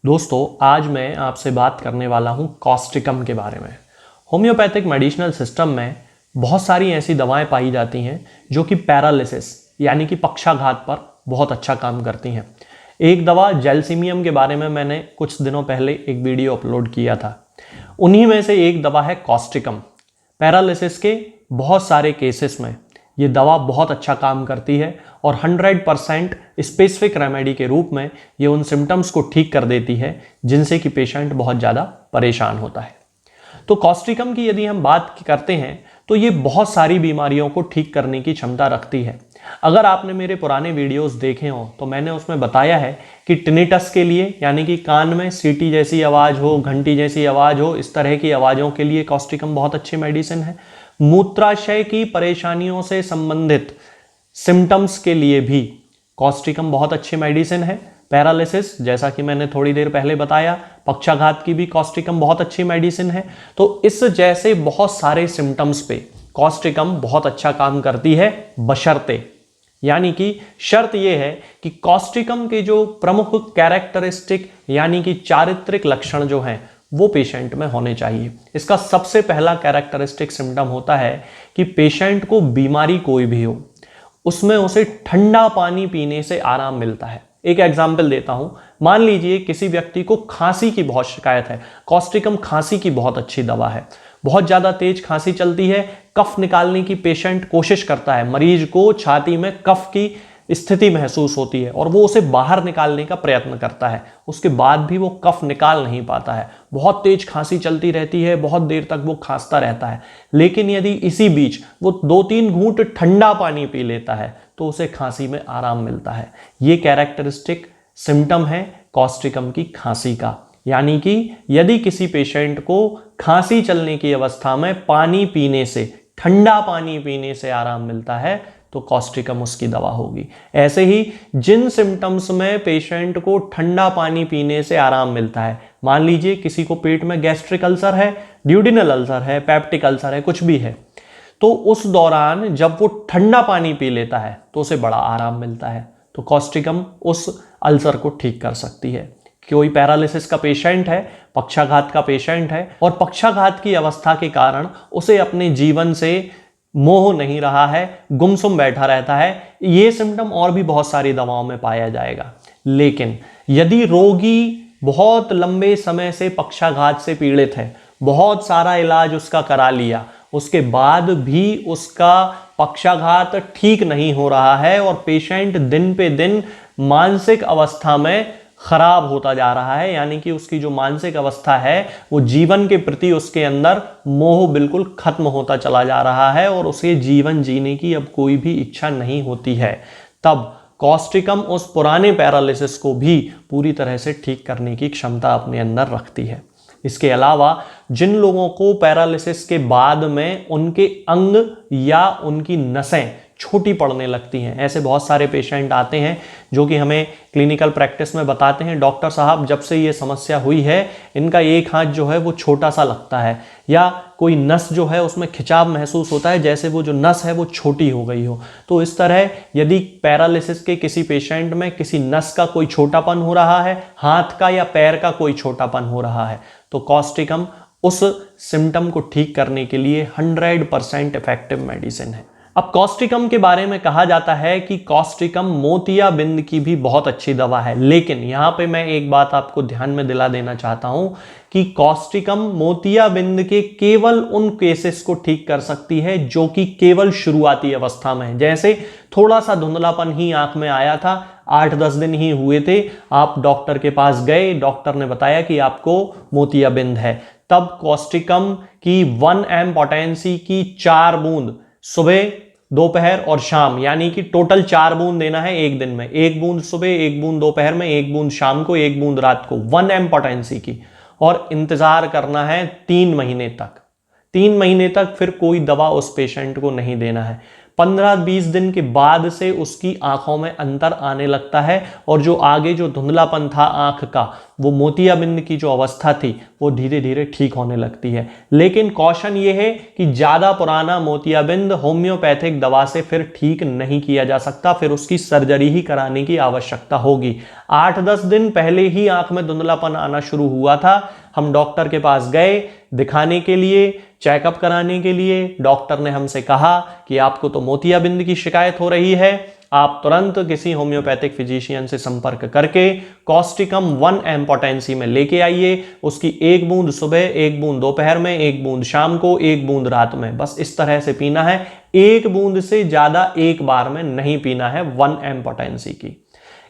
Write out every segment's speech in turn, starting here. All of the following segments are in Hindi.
दोस्तों, आज मैं आपसे बात करने वाला हूँ कॉस्टिकम के बारे में। होम्योपैथिक मेडिसिनल सिस्टम में बहुत सारी ऐसी दवाएं पाई जाती हैं जो कि पैरालिसिस यानी कि पक्षाघात पर बहुत अच्छा काम करती हैं। एक दवा जेलसिमियम के बारे में मैंने कुछ दिनों पहले एक वीडियो अपलोड किया था। उन्हीं में से एक दवा है कॉस्टिकम। पैरालिसिस के बहुत सारे केसेस में ये दवा बहुत अच्छा काम करती है और 100% स्पेसिफिक रेमेडी के रूप में ये उन सिम्टम्स को ठीक कर देती है जिनसे कि पेशेंट बहुत ज़्यादा परेशान होता है। तो कॉस्टिकम की यदि हम बात करते हैं तो ये बहुत सारी बीमारियों को ठीक करने की क्षमता रखती है। अगर आपने मेरे पुराने वीडियोस देखे हों तो मैंने उसमें बताया है कि टिनिटस के लिए यानी कि कान में सीटी जैसी आवाज़ हो, घंटी जैसी आवाज़ हो, इस तरह की आवाज़ों के लिए कॉस्टिकम बहुत अच्छी मेडिसिन है। मूत्राशय की परेशानियों से संबंधित सिम्टम्स के लिए भी कॉस्टिकम बहुत अच्छी मेडिसिन है। पैरालिसिस, जैसा कि मैंने थोड़ी देर पहले बताया, पक्षाघात की भी कॉस्टिकम बहुत अच्छी मेडिसिन है। तो इस जैसे बहुत सारे सिम्टम्स पे कॉस्टिकम बहुत अच्छा काम करती है, बशर्ते, यानी कि शर्त यह है कि कॉस्टिकम के जो प्रमुख कैरेक्टरिस्टिक यानी कि चारित्रिक लक्षण जो हैं वो पेशेंट में होने चाहिए। इसका सबसे पहला कैरेक्टरिस्टिक सिम्टम होता है कि पेशेंट को बीमारी कोई भी हो उसमें उसे ठंडा पानी पीने से आराम मिलता है। एक एग्जाम्पल देता हूं, मान लीजिए किसी व्यक्ति को खांसी की बहुत शिकायत है। कॉस्टिकम खांसी की बहुत अच्छी दवा है। बहुत ज़्यादा तेज खांसी चलती है, कफ निकालने की पेशेंट कोशिश करता है, मरीज को छाती में कफ की स्थिति महसूस होती है और वो उसे बाहर निकालने का प्रयत्न करता है, उसके बाद भी वो कफ निकाल नहीं पाता है। बहुत तेज खांसी चलती रहती है, बहुत देर तक वो खांसता रहता है, लेकिन यदि इसी बीच वो 2-3 घूंट ठंडा पानी पी लेता है तो उसे खांसी में आराम मिलता है। ये कैरेक्टरिस्टिक सिम्टम है कॉस्टिकम की खांसी का। यानी कि यदि किसी पेशेंट को खांसी चलने की अवस्था में पानी पीने से, ठंडा पानी पीने से आराम मिलता है तो कॉस्टिकम उसकी दवा होगी। ऐसे ही जिन सिम्टम्स में पेशेंट को ठंडा पानी पीने से आराम मिलता है, मान लीजिए किसी को पेट में गैस्ट्रिक अल्सर है, ड्यूडिनल अल्सर है, पेप्टिक अल्सर है, कुछ भी है, तो उस दौरान जब वो ठंडा पानी पी लेता है तो उसे बड़ा आराम मिलता है। तो कॉस्टिकम उस अल्सर को ठीक कर सकती है। कोई पैरालिसिस का पेशेंट है, पक्षाघात का पेशेंट है और पक्षाघात की अवस्था के कारण उसे अपने जीवन से मोह नहीं रहा है, गुमसुम बैठा रहता है, ये सिम्टम और भी बहुत सारी दवाओं में पाया जाएगा। लेकिन यदि रोगी बहुत लंबे समय से पक्षाघात से पीड़ित है, बहुत सारा इलाज उसका करा लिया, उसके बाद भी उसका पक्षाघात ठीक नहीं हो रहा है और पेशेंट दिन पे दिन मानसिक अवस्था में खराब होता जा रहा है, यानी कि उसकी जो मानसिक अवस्था है वो जीवन के प्रति उसके अंदर मोह बिल्कुल खत्म होता चला जा रहा है और उसे जीवन जीने की अब कोई भी इच्छा नहीं होती है, तब कॉस्टिकम उस पुराने पैरालिसिस को भी पूरी तरह से ठीक करने की क्षमता अपने अंदर रखती है। इसके अलावा जिन लोगों को पैरालिसिस के बाद में उनके अंग या उनकी नसें छोटी पड़ने लगती हैं, ऐसे बहुत सारे पेशेंट आते हैं जो कि हमें क्लिनिकल प्रैक्टिस में बताते हैं, डॉक्टर साहब जब से ये समस्या हुई है इनका एक हाथ जो है वो छोटा सा लगता है, या कोई नस जो है उसमें खिंचाव महसूस होता है जैसे वो जो नस है वो छोटी हो गई हो। तो इस तरह यदि पैरालिसिस के किसी पेशेंट में किसी नस का कोई छोटापन हो रहा है, हाथ का या पैर का कोई छोटापन हो रहा है, तो कॉस्टिकम उस सिम्टम को ठीक करने के लिए 100% इफेक्टिव मेडिसिन है। अब कॉस्टिकम के बारे में कहा जाता है कि कॉस्टिकम मोतियाबिंद की भी बहुत अच्छी दवा है, लेकिन यहाँ पे मैं एक बात आपको ध्यान में दिला देना चाहता हूँ कि कॉस्टिकम मोतियाबिंद के केवल उन केसेस को ठीक कर सकती है जो कि केवल शुरुआती अवस्था में है। जैसे थोड़ा सा धुंधलापन ही आंख में आया था, 8-10 दिन ही हुए थे, आप डॉक्टर के पास गए, डॉक्टर ने बताया कि आपको मोतियाबिंद है, तब कॉस्टिकम की 1 mg पोटेंसी की 4 बूंद सुबह, दोपहर और शाम, यानी कि टोटल 4 बूंद देना है एक दिन में, 1 बूंद सुबह, 1 बूंद दोपहर में, 1 बूंद शाम को, 1 बूंद रात को, 1 mg पोटेंसी की, और इंतजार करना है 3 महीने तक। 3 महीने तक फिर कोई दवा उस पेशेंट को नहीं देना है। 15-20 दिन के बाद से उसकी आंखों में अंतर आने लगता है और जो आगे जो धुंधलापन था आंख का वो मोतियाबिंद की जो अवस्था थी वो धीरे धीरे ठीक होने लगती है। लेकिन कॉशन ये है कि ज़्यादा पुराना मोतियाबिंद होम्योपैथिक दवा से फिर ठीक नहीं किया जा सकता, फिर उसकी सर्जरी ही कराने की आवश्यकता होगी। 8-10 दिन पहले ही आंख में धुंधलापन आना शुरू हुआ था, हम डॉक्टर के पास गए दिखाने के लिए, चेकअप कराने के लिए। डॉक्टर ने हमसे कहा कि आपको तो मोतियाबिंद की शिकायत हो रही है, आप तुरंत किसी होम्योपैथिक फिजिशियन से संपर्क करके कॉस्टिकम 1 एम पोटेंसी में लेके आइए। उसकी 1 बूंद सुबह, 1 बूंद दोपहर में, 1 बूंद शाम को, 1 बूंद रात में, बस इस तरह से पीना है। 1 बूंद से ज्यादा एक बार में नहीं पीना है 1 एम पोटेंसी की।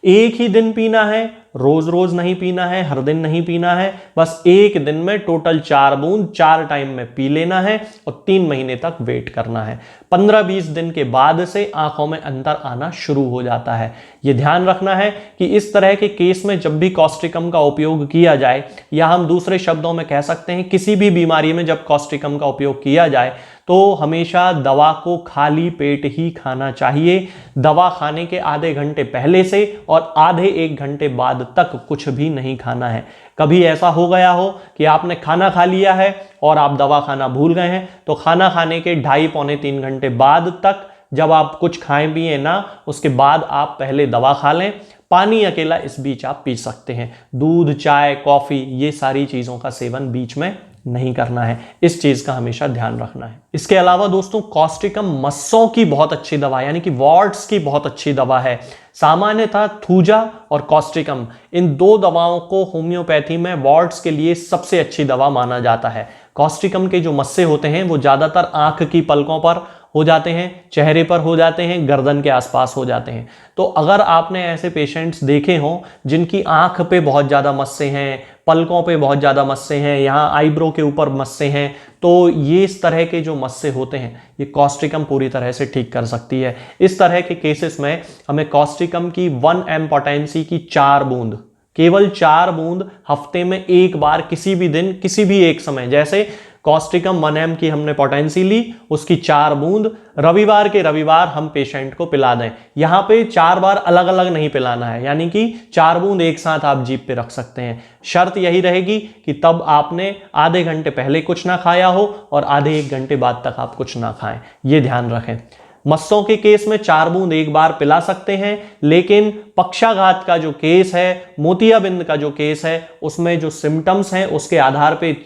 एक ही दिन पीना है, रोज रोज नहीं पीना है, हर दिन नहीं पीना है, बस एक दिन में टोटल 4 बूंद 4 टाइम में पी लेना है और 3 महीने तक वेट करना है। 15-20 दिन के बाद से आंखों में अंतर आना शुरू हो जाता है। ये ध्यान रखना है कि इस तरह के केस में जब भी कॉस्टिकम का उपयोग किया जाए, या हम दूसरे शब्दों में कह सकते हैं किसी भी बीमारी में जब कॉस्टिकम का उपयोग किया जाए तो हमेशा दवा को खाली पेट ही खाना चाहिए। दवा खाने के आधे घंटे पहले से और आधे 1 घंटे बाद तक कुछ भी नहीं खाना है। कभी ऐसा हो गया हो कि आपने खाना खा लिया है और आप दवा खाना भूल गए हैं, तो खाना खाने के 2.5-3 घंटे बाद तक जब आप कुछ खाएं पिए ना, उसके बाद आप पहले दवा खा लें। पानी अकेला इस बीच आप पी सकते हैं। दूध, चाय, कॉफी, ये सारी चीजों का सेवन बीच में नहीं करना है। इस चीज का हमेशा ध्यान रखना है। इसके अलावा दोस्तों, कॉस्टिकम मस्सों की बहुत अच्छी दवा यानी कि वार्ट्स की बहुत अच्छी दवा है। सामान्यतः थूजा और कॉस्टिकम, इन 2 दवाओं को होम्योपैथी में वार्ट्स के लिए सबसे अच्छी दवा माना जाता है। कॉस्टिकम के जो मस्से होते हैं वो ज्यादातर आंख की पलकों पर हो जाते हैं, चेहरे पर हो जाते हैं, गर्दन के आसपास हो जाते हैं। तो अगर आपने ऐसे पेशेंट्स देखे हों जिनकी आंख पे बहुत ज़्यादा मस्से हैं, पलकों पे बहुत ज़्यादा मस्से हैं, यहाँ आईब्रो के ऊपर मस्से हैं, तो ये इस तरह के जो मस्से होते हैं ये कॉस्टिकम पूरी तरह से ठीक कर सकती है। इस तरह के केसेस में हमें कॉस्टिकम की 1 एम पोटेंसी की 4 बूंद, केवल 4 बूंद हफ्ते में एक बार, किसी भी दिन, किसी भी एक समय, जैसे कॉस्टिकम 1 एम की हमने पोटेंसी ली, उसकी 4 बूंद रविवार के रविवार हम पेशेंट को पिला दें। यहां पे 4 बार अलग अलग नहीं पिलाना है, यानी कि 4 बूंद एक साथ आप जीभ पे रख सकते हैं। शर्त यही रहेगी कि तब आपने आधे घंटे पहले कुछ ना खाया हो और आधे 1 घंटे बाद तक आप कुछ ना खाएं। ये ध्यान रखें। मस्सों के केस में 4 बूंद एक बार पिला सकते हैं, लेकिन पक्षाघात का जो केस है, मोतियाबिंद का जो केस है, उसमें जो सिम्टम्स हैं उसके आधार पे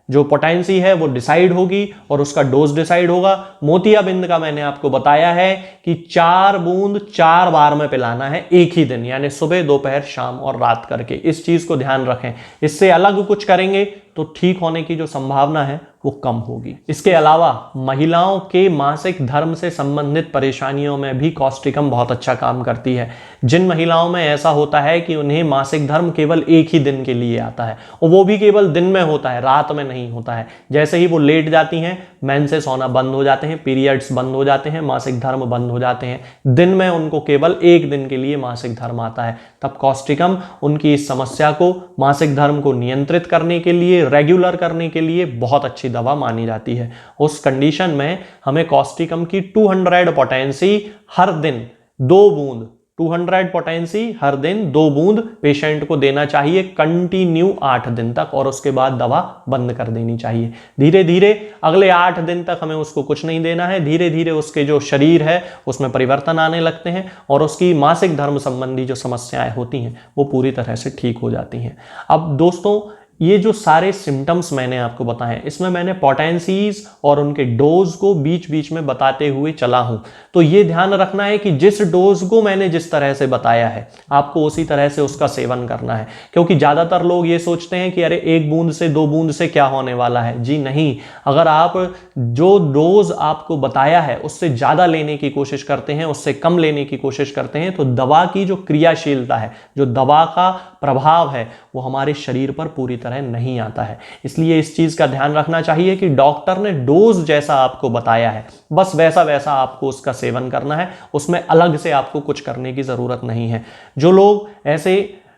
जो पोटेंसी है वो डिसाइड होगी और उसका डोज डिसाइड होगा। मोतियाबिंद का मैंने आपको बताया है कि 4 बूंद 4 बार में पिलाना है एक ही दिन, यानी सुबह, दोपहर, शाम और रात करके। इस चीज को ध्यान रखें। इससे अलग कुछ करेंगे तो ठीक होने की जो संभावना है वो कम होगी। इसके अलावा महिलाओं के मासिक धर्म से संबंधित परेशानियों में भी कॉस्टिकम बहुत अच्छा काम करती है। जिन महिलाओं में ऐसा होता है कि उन्हें मासिक धर्म केवल एक ही दिन के लिए आता है और वो भी केवल दिन में होता है, रात में नहीं होता है, जैसे ही वो लेट जाती हैं मेंसेस होना बंद हो जाते हैं, पीरियड्स बंद हो जाते हैं, मासिक धर्म बंद हो जाते हैं, दिन में उनको केवल एक दिन के लिए मासिक धर्म आता है, तब कॉस्टिकम उनकी इस समस्या को, मासिक धर्म को नियंत्रित करने के लिए, रेगुलर करने के लिए बहुत अच्छी दवा मानी जाती है। उस कंडीशन में हमें कॉस्टिकम की 200 पोटेंसी हर दिन 2 बूंद, 200 पोटेंसी हर दिन 2 बूंद पेशेंट को देना चाहिए कंटिन्यू 8 दिन तक, और उसके बाद दवा बंद कर देनी चाहिए। धीरे धीरे अगले 8 दिन तक हमें उसको कुछ नहीं देना है। धीरे धीरे उसके जो शरीर है उसमें परिवर्तन आने लगते हैं और उसकी मासिक धर्म संबंधी जो समस्याएं होती हैं वो पूरी तरह से ठीक हो जाती हैं। अब दोस्तों, ये जो सारे सिम्टम्स मैंने आपको बताए, इसमें मैंने पोटेंसीज और उनके डोज को बीच बीच में बताते हुए चला हूं। तो ये ध्यान रखना है कि जिस डोज को मैंने जिस तरह से बताया है आपको उसी तरह से उसका सेवन करना है, क्योंकि ज्यादातर लोग ये सोचते हैं कि अरे 1 बूंद से 2 बूंद से क्या होने वाला है। जी नहीं, अगर आप जो डोज आपको बताया है उससे ज्यादा लेने की कोशिश करते हैं, उससे कम लेने की कोशिश करते हैं, तो दवा की जो क्रियाशीलता है, जो दवा का प्रभाव है, वो हमारे शरीर पर पूरी तरह नहीं आता है। इसलिए इस चीज का ध्यान रखना चाहिए कि डॉक्टर ने डोज जैसा आपको बताया है बस वैसा वैसा आपको उसका सेवन करना है, उसमें अलग से आपको कुछ करने की जरूरत नहीं है। जो लोग ऐसे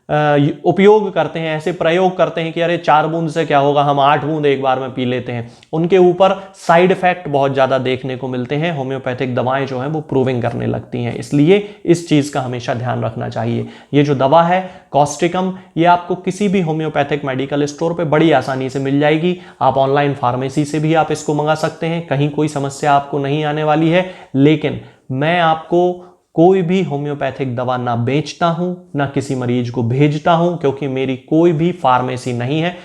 उपयोग करते हैं, ऐसे प्रयोग करते हैं कि अरे 4 बूंद से क्या होगा, हम 8 बूंद एक बार में पी लेते हैं, उनके ऊपर साइड इफेक्ट बहुत ज़्यादा देखने को मिलते हैं। होम्योपैथिक दवाएं जो हैं वो प्रूविंग करने लगती हैं, इसलिए इस चीज़ का हमेशा ध्यान रखना चाहिए। ये जो दवा है कॉस्टिकम, ये आपको किसी भी होम्योपैथिक मेडिकल स्टोर पे बड़ी आसानी से मिल जाएगी। आप ऑनलाइन फार्मेसी से भी आप इसको मंगा सकते हैं, कहीं कोई समस्या आपको नहीं आने वाली है। लेकिन मैं आपको कोई भी होम्योपैथिक दवा ना बेचता हूं, ना किसी मरीज को भेजता हूं, क्योंकि मेरी कोई भी फार्मेसी नहीं है।